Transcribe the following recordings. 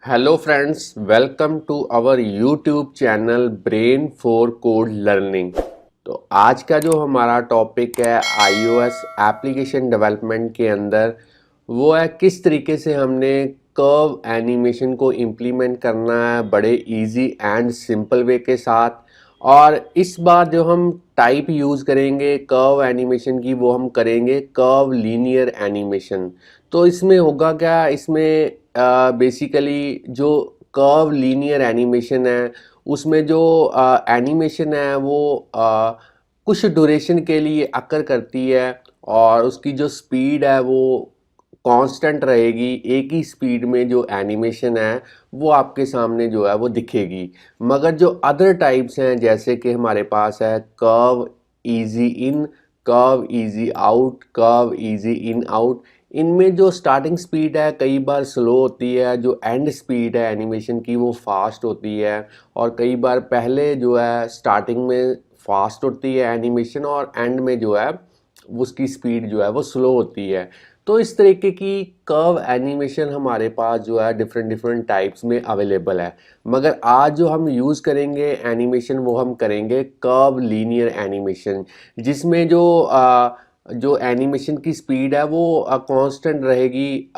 Hello friends, welcome to our YouTube channel brain for code learning. तो आज का जो हमारा टॉपिक है iOS एप्लीकेशन डेवलपमेंट के अंदर, वो है किस तरीके से हमने कर्व एनिमेशन को इम्प्लीमेंट करना है बड़े इजी एंड सिंपल वे के साथ। और इस बार जो हम टाइप यूज़ करेंगे कर्व एनिमेशन की, वो हम करेंगे कर्व लीनियर एनिमेशन। तो इसमें होगा क्या, इसमें बेसिकली जो कर्व लीनियर एनिमेशन है उसमें जो एनिमेशन है वो कुछ ड्यूरेशन के लिए अकर करती है और उसकी जो स्पीड है वो कांस्टेंट रहेगी। एक ही स्पीड में जो एनिमेशन है वो आपके सामने जो है वो दिखेगी। मगर जो अदर टाइप्स हैं, जैसे कि हमारे पास है curve easy in, curve easy out, curve easy in out, इनमें जो स्टार्टिंग स्पीड है कई बार स्लो होती है, जो एंड स्पीड है एनिमेशन की वो फास्ट होती है। और कई बार पहले जो है स्टार्टिंग में फास्ट होती है एनिमेशन और एंड में जो है उसकी स्पीड जो है वो स्लो होती है। तो इस तरीके की कर्व एनिमेशन हमारे पास जो है डिफरेंट डिफरेंट टाइप्स में अवेलेबल है। मगर आज जो हम यूज़ करेंगे एनिमेशन, वो हम करेंगे कर्व लीनियर एनिमेशन, जिसमें जो एनिमेशन की स्पीड है वो कांस्टेंट रहेगी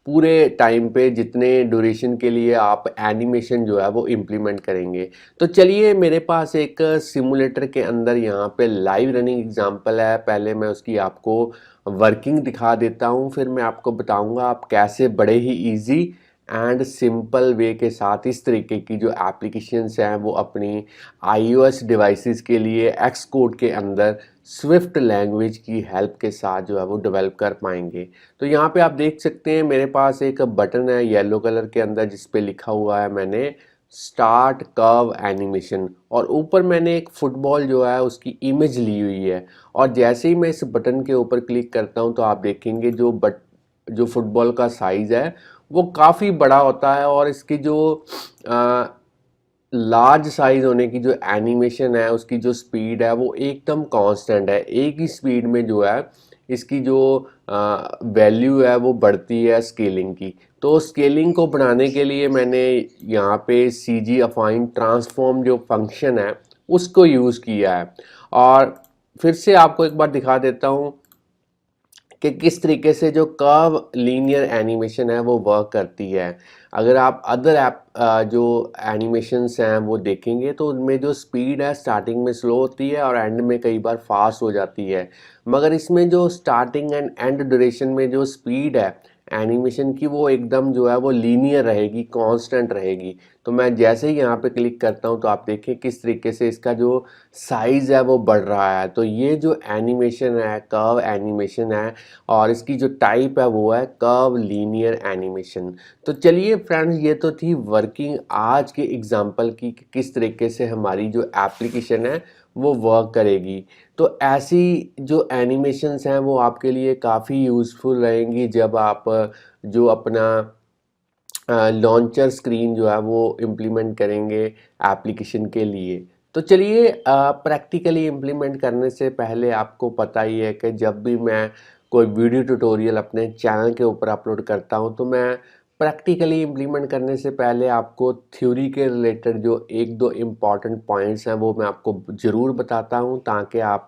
पूरे टाइम पे, जितने ड्यूरेशन के लिए आप एनिमेशन जो है वो इम्प्लीमेंट करेंगे। तो चलिए, मेरे पास एक सिमुलेटर के अंदर यहाँ पे लाइव रनिंग एग्जांपल है। पहले मैं उसकी आपको वर्किंग दिखा देता हूँ, फिर मैं आपको बताऊँगा आप कैसे बड़े ही इजी एंड सिंपल वे के साथ इस तरीके की जो एप्लीकेशंस हैं वो अपनी iOS डिवाइसेस के लिए एक्स कोड के अंदर स्विफ्ट लैंग्वेज की हेल्प के साथ जो है वो डेवलप कर पाएंगे। तो यहाँ पे आप देख सकते हैं मेरे पास एक बटन है येलो कलर के अंदर, जिस पे लिखा हुआ है मैंने स्टार्ट कर्व एनिमेशन, और ऊपर मैंने एक फुटबॉल जो है उसकी इमेज ली हुई है। और जैसे ही मैं इस बटन के ऊपर क्लिक करता हूँ तो आप देखेंगे जो फुटबॉल का साइज़ है वो काफ़ी बड़ा होता है, और इसकी जो लार्ज साइज होने की जो एनिमेशन है उसकी जो स्पीड है वो एकदम कांस्टेंट है। एक ही स्पीड में जो है इसकी जो वैल्यू है वो बढ़ती है स्केलिंग की। तो स्केलिंग को बढ़ाने के लिए मैंने यहाँ पे CG अफाइन ट्रांसफॉर्म जो फंक्शन है उसको यूज़ किया है। और फिर से आपको एक बार दिखा देता हूँ कि किस तरीके से जो कर्व लीनियर एनिमेशन है वो वर्क करती है। अगर आप अदर ऐप जो एनिमेशंस हैं वो देखेंगे तो उनमें जो स्पीड है स्टार्टिंग में स्लो होती है और एंड में कई बार फास्ट हो जाती है। मगर इसमें जो स्टार्टिंग एंड एंड ड्यूरेशन में जो स्पीड है एनिमेशन की वो एकदम जो है वो लीनियर रहेगी, कांस्टेंट रहेगी। तो मैं जैसे ही यहाँ पे क्लिक करता हूँ तो आप देखें किस तरीके से इसका जो साइज़ है वो बढ़ रहा है। तो ये जो एनिमेशन है कर्व एनिमेशन है, और इसकी जो टाइप है वो है कर्व लीनियर एनिमेशन। तो चलिए फ्रेंड्स, ये तो थी वर्किंग आज के एग्जांपल की कि किस तरीके से हमारी जो एप्लीकेशन है वो वर्क करेगी। तो ऐसी जो एनिमेशंस हैं वो आपके लिए काफ़ी यूज़फुल रहेंगी जब आप जो अपना लॉन्चर स्क्रीन जो है वो इम्प्लीमेंट करेंगे एप्लीकेशन के लिए। तो चलिए, प्रैक्टिकली इम्प्लीमेंट करने से पहले आपको पता ही है कि जब भी मैं कोई वीडियो ट्यूटोरियल अपने चैनल के ऊपर अपलोड करता हूं तो मैं प्रैक्टिकली इम्प्लीमेंट करने से पहले आपको थ्योरी के रिलेटेड जो एक दो इम्पॉर्टेंट पॉइंट्स हैं वो मैं आपको ज़रूर बताता हूं, ताकि आप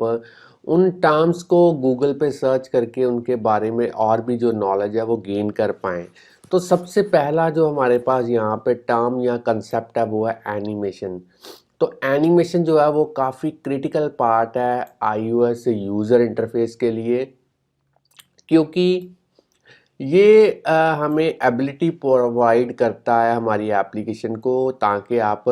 उन टर्म्स को गूगल पे सर्च करके उनके बारे में और भी जो नॉलेज है वो गेन कर पाएँ। तो सबसे पहला जो हमारे पास यहाँ पे टर्म या कंसेप्ट है वो है एनिमेशन। तो एनिमेशन जो है वो काफ़ी क्रिटिकल पार्ट है iOS यूज़र इंटरफेस के लिए, क्योंकि ये हमें एबिलिटी प्रोवाइड करता है हमारी एप्लीकेशन को, ताकि आप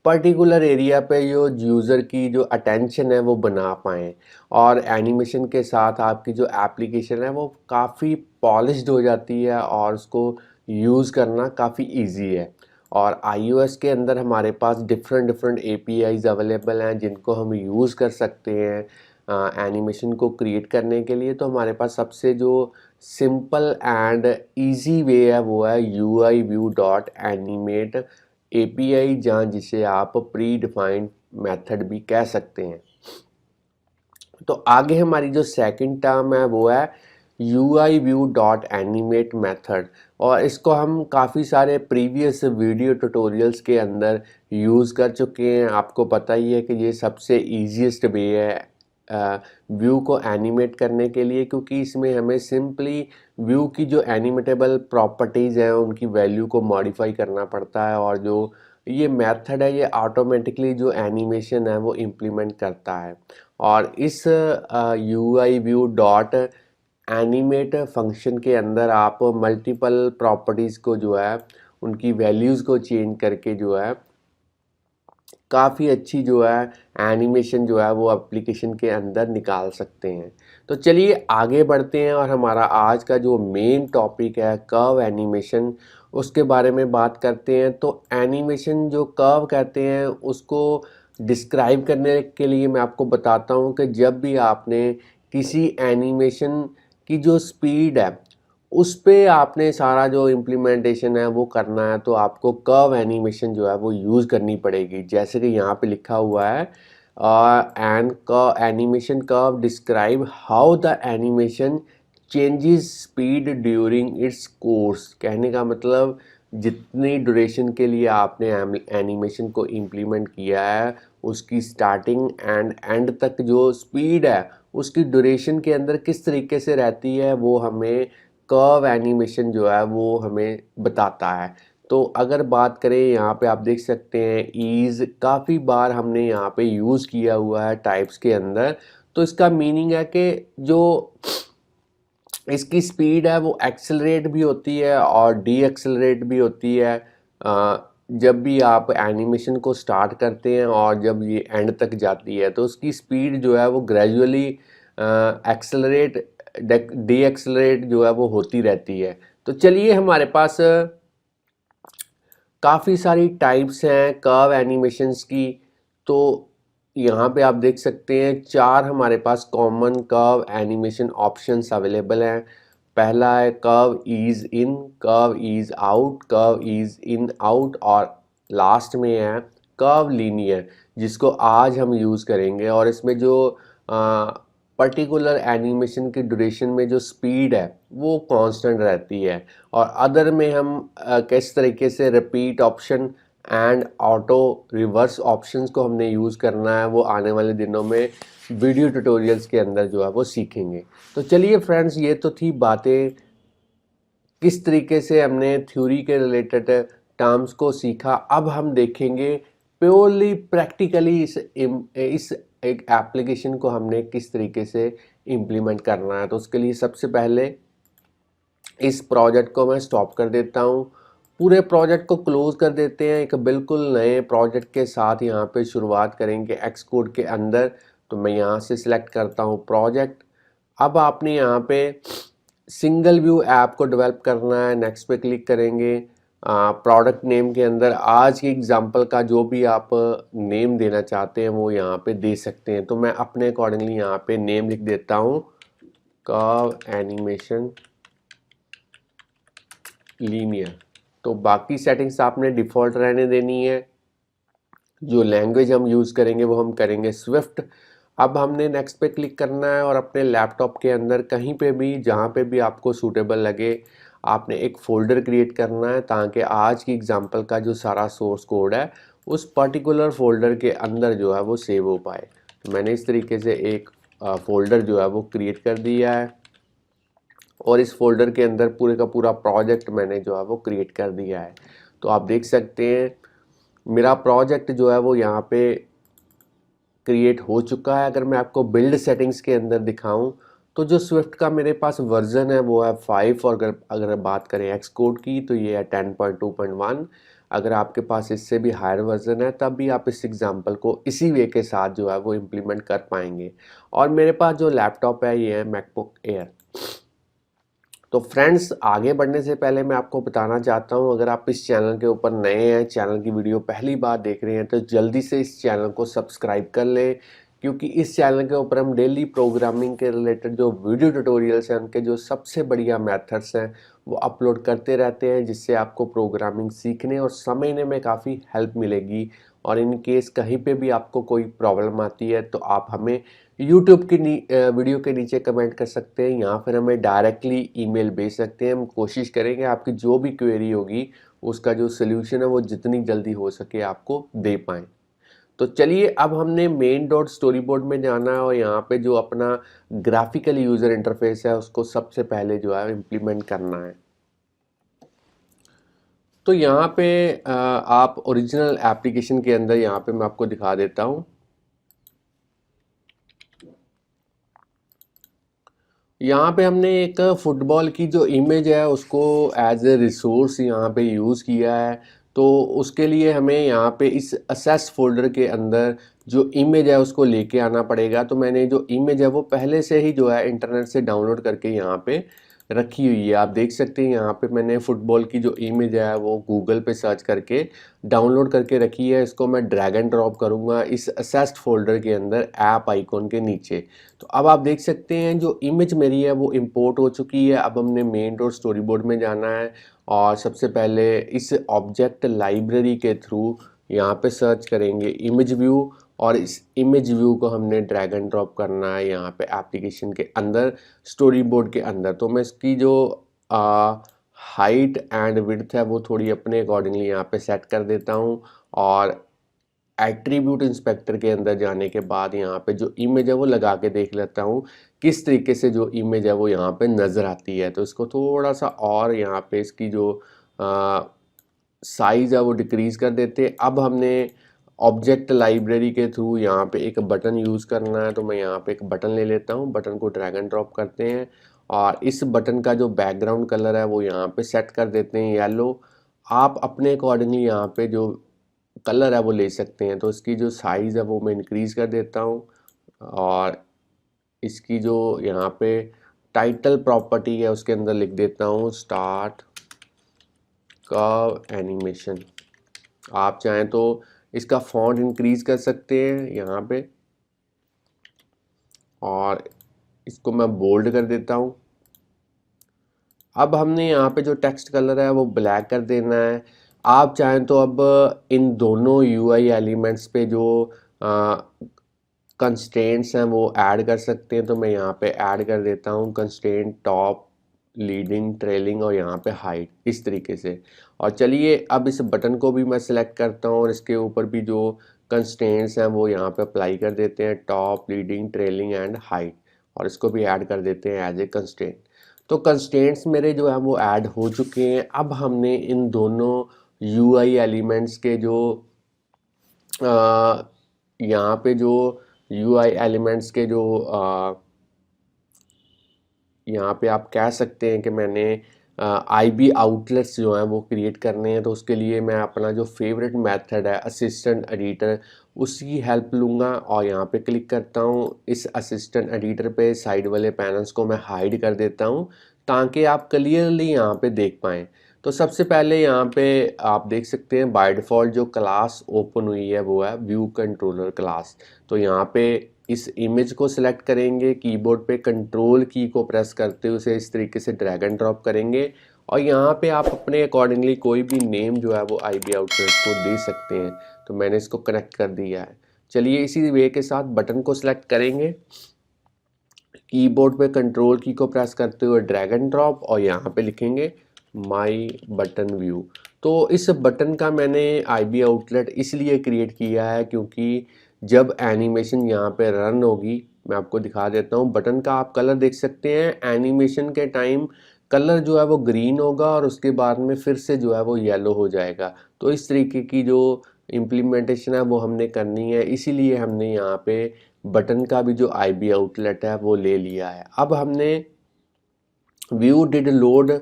पर्टिकुलर एरिया पे जो यूज़र की जो अटेंशन है वो बना पाएँ। और एनिमेशन के साथ आपकी जो एप्लीकेशन है वो काफ़ी पॉलिश्ड हो जाती है और उसको यूज़ करना काफ़ी इजी है। और iOS के अंदर हमारे पास डिफरेंट डिफरेंट APIs अवेलेबल हैं जिनको हम यूज़ कर सकते हैं एनिमेशन को क्रिएट करने के लिए। तो हमारे पास सबसे जो सिंपल एंड इजी वे है वो है UI view dot animate API, जहाँ जिसे आप प्री डिफाइंड मेथड भी कह सकते हैं। तो आगे हमारी जो सेकंड टर्म है वो है UIView.animate मेथड, और इसको हम काफ़ी सारे प्रीवियस वीडियो ट्यूटोरियल्स के अंदर यूज़ कर चुके हैं। आपको पता ही है कि ये सबसे ईजीएस्ट वे है व्यू को एनिमेट करने के लिए, क्योंकि इसमें हमें सिंपली व्यू की जो एनिमेटेबल प्रॉपर्टीज़ हैं उनकी वैल्यू को मॉडिफाई करना पड़ता है, और जो ये मेथड है ये ऑटोमेटिकली जो एनिमेशन है वो इम्प्लीमेंट करता है। और इस UIView.animate फंक्शन के अंदर आप मल्टीपल प्रॉपर्टीज़ को जो है उनकी वैल्यूज़ को चेंज करके जो है काफ़ी अच्छी जो है एनिमेशन जो है वो एप्लीकेशन के अंदर निकाल सकते हैं। तो चलिए आगे बढ़ते हैं और हमारा आज का जो मेन टॉपिक है कर्व एनिमेशन, उसके बारे में बात करते हैं। तो एनिमेशन जो कर्व कहते हैं उसको डिस्क्राइब करने के लिए मैं आपको बताता हूँ कि जब भी आपने किसी एनिमेशन की जो स्पीड है उस पे आपने सारा जो इम्प्लीमेंटेशन है वो करना है, तो आपको कर्व एनिमेशन जो है वो यूज़ करनी पड़ेगी। जैसे कि यहाँ पे लिखा हुआ है and animation curve describe how the animation changes speed during its course. कहने का मतलब जितनी ड्यूरेशन के लिए आपने एनिमेशन को इम्प्लीमेंट किया है उसकी स्टार्टिंग एंड एंड तक जो स्पीड है उसकी ड्यूरेशन के अंदर किस तरीके से रहती है वो हमें कर्व एनिमेशन जो है वो हमें बताता है। तो अगर बात करें यहाँ पे आप देख सकते हैं ईज़ काफ़ी बार हमने यहाँ पे यूज़ किया हुआ है टाइप्स के अंदर। तो इसका मीनिंग है कि जो इसकी स्पीड है वो एक्सेलरेट भी होती है और डी एक्सेलरेट भी होती है जब भी आप एनिमेशन को स्टार्ट करते हैं और जब ये एंड तक जाती है तो उसकी स्पीड जो है वो ग्रेजुअली एक्सेलरेट डी एक्सेलरेट जो है वो होती रहती है। तो चलिए हमारे पास काफ़ी सारी टाइप्स हैं कर्व एनिमेशंस की। तो यहाँ पे आप देख सकते हैं 4 हमारे पास common curve animation options available हैं। पहला है curve ease in, curve ease out, curve ease in out, और लास्ट में है कर्व लीनियर, जिसको आज हम यूज़ करेंगे। और इसमें जो पर्टिकुलर एनिमेशन की ड्यूरेशन में जो स्पीड है वो कांस्टेंट रहती है, और अदर में हम किस तरीके से repeat option and auto reverse options को हमने यूज़ करना है वो आने वाले दिनों में वीडियो ट्यूटोरियल्स के अंदर जो है वो सीखेंगे। तो चलिए फ्रेंड्स, ये तो थी बातें किस तरीके से हमने थ्योरी के रिलेटेड टर्म्स को सीखा। अब हम देखेंगे प्योरली प्रैक्टिकली इस एक एप्लीकेशन को हमने किस तरीके से इम्प्लीमेंट करना है। तो उसके लिए सबसे पहले इस प्रोजेक्ट को मैं स्टॉप कर देता हूँ, पूरे प्रोजेक्ट को क्लोज कर देते हैं, एक बिल्कुल नए प्रोजेक्ट के साथ यहाँ पे शुरुआत करेंगे एक्सकोड के अंदर। तो मैं यहाँ से सिलेक्ट करता हूँ प्रोजेक्ट। अब आपने यहाँ पे सिंगल व्यू ऐप को डेवलप करना है, नेक्स्ट पे क्लिक करेंगे। प्रोडक्ट नेम के अंदर आज की एग्जांपल का जो भी आप नेम देना चाहते हैं वो यहाँ पे दे सकते हैं। तो मैं अपने अकॉर्डिंगली यहाँ पे नेम लिख देता हूँ कर्व एनिमेशन लीनियर। तो बाकी सेटिंग्स आपने डिफ़ॉल्ट रहने देनी है। जो लैंग्वेज हम यूज़ करेंगे वो हम करेंगे स्विफ्ट। अब हमने नेक्स्ट पे क्लिक करना है और अपने लैपटॉप के अंदर कहीं पे भी जहाँ पे भी आपको सूटेबल लगे आपने एक फ़ोल्डर क्रिएट करना है, ताकि आज की एग्जांपल का जो सारा सोर्स कोड है उस पर्टिकुलर फ़ोल्डर के अंदर जो है वो सेव हो पाए। तो मैंने इस तरीके से एक फ़ोल्डर जो है वो क्रिएट कर दिया है, और इस फोल्डर के अंदर पूरे का पूरा प्रोजेक्ट मैंने जो है वो क्रिएट कर दिया है। तो आप देख सकते हैं मेरा प्रोजेक्ट जो है वो यहाँ पे क्रिएट हो चुका है। अगर मैं आपको बिल्ड सेटिंग्स के अंदर दिखाऊं तो जो स्विफ्ट का मेरे पास वर्जन है वो है 5, और अगर बात करें एक्सकोड की तो ये है 10.2.1। अगर आपके पास इससे भी हायर वर्जन है तब भी आप इस एग्जांपल को इसी वे के साथ जो है वो इम्प्लीमेंट कर पाएंगे। और मेरे पास जो लैपटॉप है ये है मैकबुक एयर। तो फ्रेंड्स, आगे बढ़ने से पहले मैं आपको बताना चाहता हूं, अगर आप इस चैनल के ऊपर नए हैं, चैनल की वीडियो पहली बार देख रहे हैं, तो जल्दी से इस चैनल को सब्सक्राइब कर लें, क्योंकि इस चैनल के ऊपर हम डेली प्रोग्रामिंग के रिलेटेड जो वीडियो ट्यूटोरियल्स हैं उनके जो सबसे बढ़िया मेथड्स हैं वो अपलोड करते रहते हैं, जिससे आपको प्रोग्रामिंग सीखने और समझने में काफ़ी हेल्प मिलेगी। और इन केस कहीं पे भी आपको कोई प्रॉब्लम आती है तो आप हमें यूट्यूब की वीडियो के नीचे कमेंट कर सकते हैं या फिर हमें डायरेक्टली ईमेल भेज सकते हैं। हम कोशिश करेंगे आपकी जो भी क्वेरी होगी उसका जो सोल्यूशन है वो जितनी जल्दी हो सके आपको दे पाएँ। तो चलिए अब हमने मेन डॉट स्टोरी बोर्ड में जाना है और यहाँ पे जो अपना ग्राफिकल यूज़र इंटरफेस है उसको सबसे पहले जो है इम्प्लीमेंट करना है। तो यहाँ पे आप ओरिजिनल एप्लीकेशन के अंदर यहाँ पे मैं आपको दिखा देता हूँ। यहाँ पे हमने एक फुटबॉल की जो इमेज है उसको एज ए रिसोर्स यहाँ पे यूज़ किया है। तो उसके लिए हमें यहाँ पे इस असेस फोल्डर के अंदर जो इमेज है उसको लेके आना पड़ेगा। तो मैंने जो इमेज है वो पहले से ही जो है इंटरनेट से डाउनलोड करके यहाँ पे रखी हुई है। आप देख सकते हैं यहाँ पे मैंने फुटबॉल की जो इमेज है वो गूगल पे सर्च करके डाउनलोड करके रखी है। इसको मैं ड्रैग एंड ड्रॉप करूँगा इस असेस्ड फोल्डर के अंदर ऐप आइकॉन के नीचे। तो अब आप देख सकते हैं जो इमेज मेरी है वो इंपोर्ट हो चुकी है। अब हमने मेन डॉट स्टोरी बोर्ड में जाना है और सबसे पहले इस ऑब्जेक्ट लाइब्रेरी के थ्रू यहाँ पे सर्च करेंगे इमेज व्यू और इस इमेज व्यू को हमने ड्रैग एंड ड्रॉप करना है यहाँ पे एप्लीकेशन के अंदर स्टोरी बोर्ड के अंदर। तो मैं इसकी जो हाइट एंड विड्थ है वो थोड़ी अपने अकॉर्डिंगली यहाँ पे सेट कर देता हूँ और एट्रीब्यूट इंस्पेक्टर के अंदर जाने के बाद यहाँ पे जो इमेज है वो लगा के देख लेता हूँ किस तरीके से जो इमेज है वो यहाँ पे नज़र आती है। तो इसको थोड़ा सा और यहाँ पे इसकी जो साइज़ है वो डिक्रीज़ कर देते हैं। अब हमने ऑब्जेक्ट लाइब्रेरी के थ्रू यहाँ पे एक बटन यूज़ करना है। तो मैं यहाँ पे एक बटन ले लेता हूँ, बटन को ड्रैग एंड ड्रॉप करते हैं और इस बटन का जो बैकग्राउंड कलर है वो यहाँ पे सेट कर देते हैं येलो। आप अपने अकॉर्डिंगली यहाँ पे जो कलर है वो ले सकते हैं। तो इसकी जो साइज़ है वो मैं इंक्रीज़ कर देता हूँ और इसकी जो यहाँ पे टाइटल प्रॉपर्टी है उसके अंदर लिख देता हूँ स्टार्ट कर्व एनिमेशन। आप चाहें तो इसका फॉन्ट इंक्रीज़ कर सकते हैं यहाँ पे और इसको मैं बोल्ड कर देता हूँ। अब हमने यहाँ पे जो टेक्स्ट कलर है वो ब्लैक कर देना है। आप चाहें तो अब इन दोनों यूआई एलिमेंट्स पे जो कंस्ट्रेंट्स हैं वो ऐड कर सकते हैं। तो मैं यहाँ पे ऐड कर देता हूँ कंस्ट्रेंट टॉप, लीडिंग, ट्रेलिंग और यहाँ पे हाइट इस तरीके से। और चलिए अब इस बटन को भी मैं सिलेक्ट करता हूँ और इसके ऊपर भी जो कंस्ट्रेंट्स हैं वो यहाँ पे अप्लाई कर देते हैं top, leading, trailing and height और इसको भी ऐड कर देते हैं एज ए कंस्ट्रेंट। तो कंस्ट्रेंट्स मेरे जो है वो ऐड हो चुके हैं। अब हमने इन दोनों यूआई एलिमेंट्स के जो यहाँ पे जो यूआई एलिमेंट्स के जो यहाँ पे आप कह सकते हैं कि मैंने आईबी आउटलेट्स जो हैं वो क्रिएट करने हैं। तो उसके लिए मैं अपना जो फेवरेट मेथड है असिस्टेंट एडिटर उसकी हेल्प लूँगा और यहाँ पे क्लिक करता हूँ। इस असिस्टेंट एडिटर पे साइड वाले पैनल्स को मैं हाइड कर देता हूँ ताकि आप क्लियरली यहाँ पे देख पाएँ। तो सबसे पहले यहाँ पे आप देख सकते हैं बाय डिफ़ॉल्ट जो क्लास ओपन हुई है वो है व्यू कंट्रोलर क्लास। तो यहाँ पे इस इमेज को सिलेक्ट करेंगे, कीबोर्ड पे कंट्रोल की को प्रेस करते हुए उसे इस तरीके से ड्रैग एंड ड्रॉप करेंगे और यहाँ पे आप अपने अकॉर्डिंगली कोई भी नेम जो है वो आईबी आउटलेट को दे सकते हैं। तो मैंने इसको कनेक्ट कर दिया है। चलिए इसी वे के साथ बटन को सिलेक्ट करेंगे, कीबोर्ड पे कंट्रोल की को प्रेस करते हुए ड्रैग एंड ड्रॉप और यहाँ पे लिखेंगे माई बटन व्यू। तो इस बटन का मैंने आईबी आउटलेट इसलिए क्रिएट किया है क्योंकि जब एनिमेशन यहाँ पे रन होगी, मैं आपको दिखा देता हूँ बटन का आप कलर देख सकते हैं। एनिमेशन के टाइम कलर जो है वो ग्रीन होगा और उसके बाद में फिर से जो है वो येलो हो जाएगा। तो इस तरीके की जो इम्प्लीमेंटेशन है वो हमने करनी है, इसीलिए हमने यहाँ पे बटन का भी जो आईबी आउटलेट है वो ले लिया है। अब हमने व्यू डिड लोड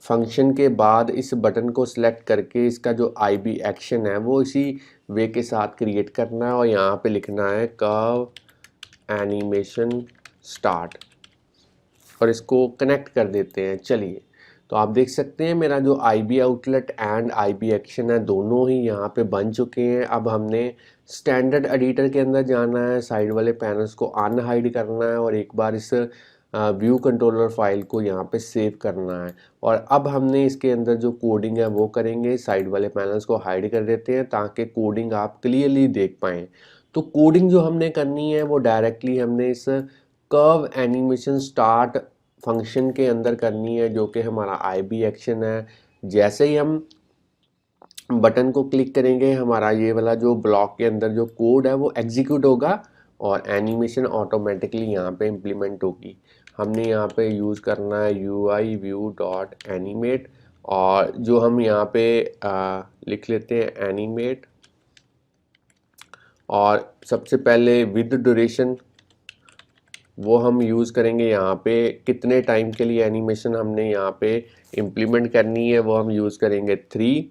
फंक्शन के बाद इस बटन को सिलेक्ट करके इसका जो आईबी एक्शन है वो इसी वे के साथ क्रिएट करना है और यहाँ पे लिखना है कर्व एनिमेशन स्टार्ट और इसको कनेक्ट कर देते हैं। चलिए तो आप देख सकते हैं मेरा जो IB outlet and IB action है दोनों ही यहाँ पे बन चुके हैं। अब हमने स्टैंडर्ड एडिटर के अंदर जाना है, साइड वाले पैनल्स को अनहाइड करना है और एक बार इस व्यू कंट्रोलर फाइल को यहाँ पे सेव करना है। और अब हमने इसके अंदर जो कोडिंग है वो करेंगे, साइड वाले पैनल्स को हाइड कर देते हैं ताकि कोडिंग आप क्लियरली देख पाएँ। तो कोडिंग जो हमने करनी है वो डायरेक्टली हमने इस कर्व एनिमेशन स्टार्ट फंक्शन के अंदर करनी है, जो कि हमारा IB एक्शन है। जैसे ही हम बटन को क्लिक करेंगे हमारा ये वाला जो ब्लॉक के अंदर जो कोड है वो एग्जीक्यूट होगा और एनिमेशन ऑटोमेटिकली यहाँ पे इम्प्लीमेंट होगी। हमने यहाँ पे यूज़ करना है UI view डॉट एनिमेट, और जो हम यहाँ पे लिख लेते हैं एनिमेट, और सबसे पहले विद ड्यूरेशन वो हम यूज़ करेंगे। यहाँ पे कितने टाइम के लिए एनिमेशन हमने यहाँ पे इम्प्लीमेंट करनी है वो हम यूज़ करेंगे 3,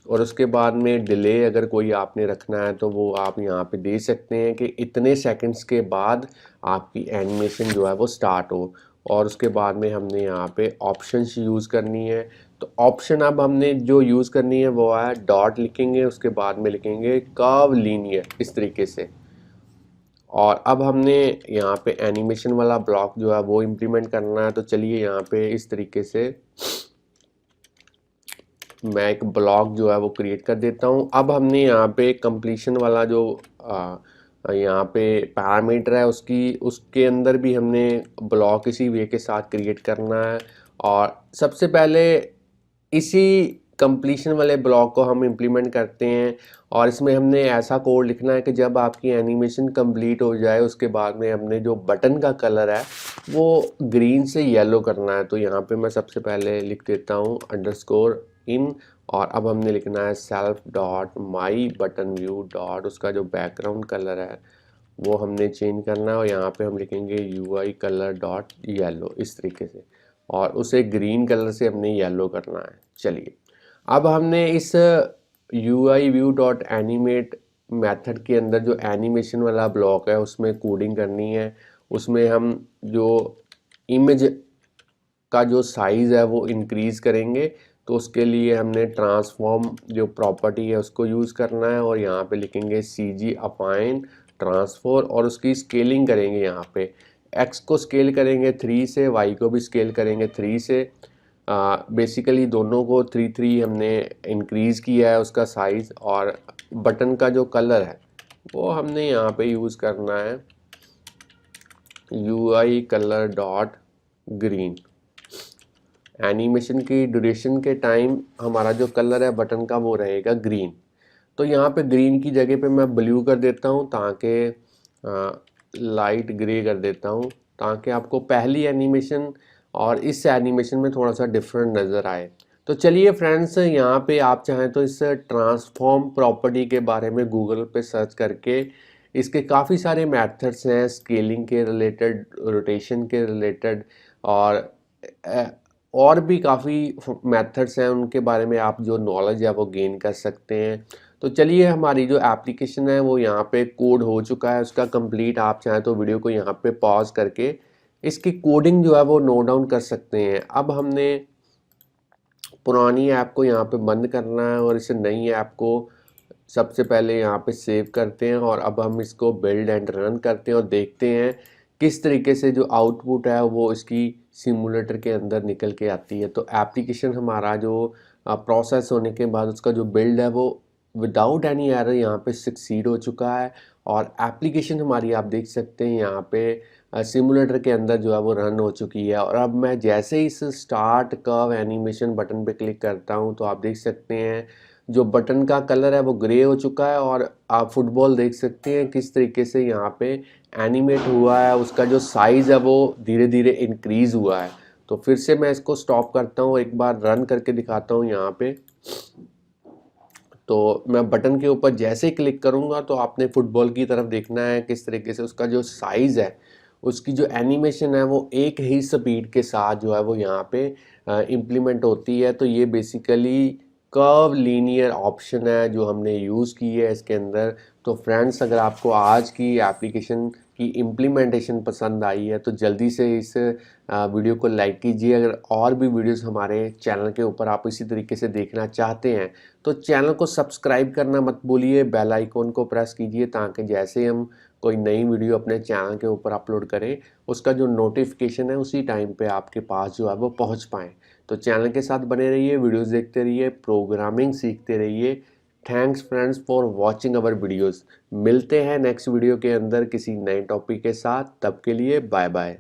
और उसके बाद में डिले अगर कोई आपने रखना है तो वो आप यहाँ पे दे सकते हैं कि इतने सेकंड्स के बाद आपकी एनिमेशन जो है वो स्टार्ट हो। और उसके बाद में हमने यहाँ पे ऑप्शंस यूज़ करनी है। तो ऑप्शन अब हमने जो यूज़ करनी है वो है डॉट लिखेंगे, उसके बाद में लिखेंगे कर्व लीनियर इस तरीके से। और अब हमने यहाँ पे एनिमेशन वाला ब्लॉक जो है वो इम्प्लीमेंट करना है। तो चलिए यहाँ पे इस तरीके से मैं एक ब्लॉक जो है वो क्रिएट कर देता हूँ। अब हमने यहाँ पे कंप्लीशन वाला जो यहाँ पे पैरामीटर है उसके अंदर भी हमने ब्लॉक इसी वे के साथ क्रिएट करना है। और सबसे पहले इसी कंप्लीशन वाले ब्लॉक को हम इम्प्लीमेंट करते हैं, और इसमें हमने ऐसा कोड लिखना है कि जब आपकी एनिमेशन कंप्लीट हो जाए उसके बाद में हमने जो बटन का कलर है वो ग्रीन से येलो करना है। तो यहाँ पे मैं सबसे पहले लिख देता हूँ अंडरस्कोर इन, और अब हमने लिखना है सेल्फ डॉट माई बटन व्यू डॉट उसका जो बैकग्राउंड कलर है वो हमने चेंज करना है, और यहाँ पे हम लिखेंगे UI कलर डॉट येलो इस तरीके से, और उसे ग्रीन कलर से हमने येलो करना है। चलिए अब हमने इस UI view dot animate method के अंदर जो एनिमेशन वाला ब्लॉक है उसमें कोडिंग करनी है। उसमें हम जो इमेज का जो साइज़ है वो इंक्रीज़ करेंगे। तो उसके लिए हमने ट्रांसफॉर्म जो प्रॉपर्टी है उसको यूज़ करना है, और यहाँ पे लिखेंगे CG अफाइन ट्रांसफॉर, और उसकी स्केलिंग करेंगे। यहाँ पे X को स्केल करेंगे 3 से, Y को भी स्केल करेंगे 3 से। बेसिकली दोनों को 3 हमने इंक्रीज़ किया है उसका साइज़। और बटन का जो कलर है वो हमने यहाँ पे यूज़ करना है UI colour dot green. Animation की ड्यूरेशन के टाइम हमारा जो कलर है बटन का वो रहेगा ग्रीन। तो यहाँ पे ग्रीन की जगह पे मैं ब्लू कर देता हूँ, ताकि लाइट ग्रे कर देता हूँ, ताकि आपको पहली एनिमेशन और इस एनिमेशन में थोड़ा सा डिफरेंट नज़र आए। तो चलिए फ्रेंड्स, यहाँ पे आप चाहें तो इस ट्रांसफॉर्म प्रॉपर्टी के बारे में गूगल पे सर्च करके इसके काफ़ी सारे मेथड्स हैं, स्केलिंग के रिलेटेड, रोटेशन के रिलेटेड, और भी काफ़ी मेथड्स हैं, उनके बारे में आप जो नॉलेज है वो गेन कर सकते हैं। तो चलिए हमारी जो एप्लीकेशन है वो यहाँ पे कोड हो चुका है उसका कंप्लीट। आप चाहें तो वीडियो को यहाँ पे पॉज करके इसकी कोडिंग जो है वो नोट डाउन कर सकते हैं। अब हमने पुरानी ऐप को यहाँ पे बंद करना है और इस नई ऐप को सबसे पहले यहाँ पे सेव करते हैं, और अब हम इसको बिल्ड एंड रन करते हैं और देखते हैं किस तरीके से जो आउटपुट है वो इसकी सिमुलेटर के अंदर निकल के आती है। तो एप्लीकेशन हमारा जो प्रोसेस होने के बाद उसका जो बिल्ड है वो विदाउट एनी एरर यहाँ पे सक्सीड हो चुका है, और एप्लीकेशन हमारी आप देख सकते हैं यहाँ पे सिमुलेटर के अंदर जो है वो रन हो चुकी है। और अब मैं जैसे ही इस स्टार्ट कर्व एनिमेशन बटन पे क्लिक करता हूँ तो आप देख सकते हैं जो बटन का कलर है वो ग्रे हो चुका है, और आप फुटबॉल देख सकते हैं किस तरीके से यहाँ पे एनिमेट हुआ है, उसका जो साइज़ है वो धीरे धीरे इंक्रीज़ हुआ है। तो फिर से मैं इसको स्टॉप करता हूँ, एक बार रन करके दिखाता हूँ यहाँ पे। तो मैं बटन के ऊपर जैसे ही क्लिक करूँगा तो आपने फुटबॉल की तरफ देखना है किस तरीके से उसका जो साइज़ है, उसकी जो एनिमेशन है वो एक ही स्पीड के साथ जो है वो यहाँ पे इम्प्लीमेंट होती है। तो ये बेसिकली कर्व लीनियर ऑप्शन है जो हमने यूज़ की है इसके अंदर। तो फ्रेंड्स, अगर आपको आज की एप्लीकेशन की इम्प्लीमेंटेशन पसंद आई है तो जल्दी से इस वीडियो को लाइक कीजिए। अगर और भी वीडियोस हमारे चैनल के ऊपर आप इसी तरीके से देखना चाहते हैं तो चैनल को सब्सक्राइब करना मत भूलिए, बेल आइकॉन को प्रेस कीजिए, ताकि जैसे हम कोई नई वीडियो अपने चैनल के ऊपर अपलोड करें उसका जो नोटिफिकेशन है उसी टाइम पे आपके पास जो है वो पहुंच पाए। तो चैनल के साथ बने रहिए, वीडियोस देखते रहिए, प्रोग्रामिंग सीखते रहिए। Thanks friends for watching our videos. मिलते हैं नेक्स्ट वीडियो के अंदर किसी नए टॉपिक के साथ, तब के लिए बाय बाय।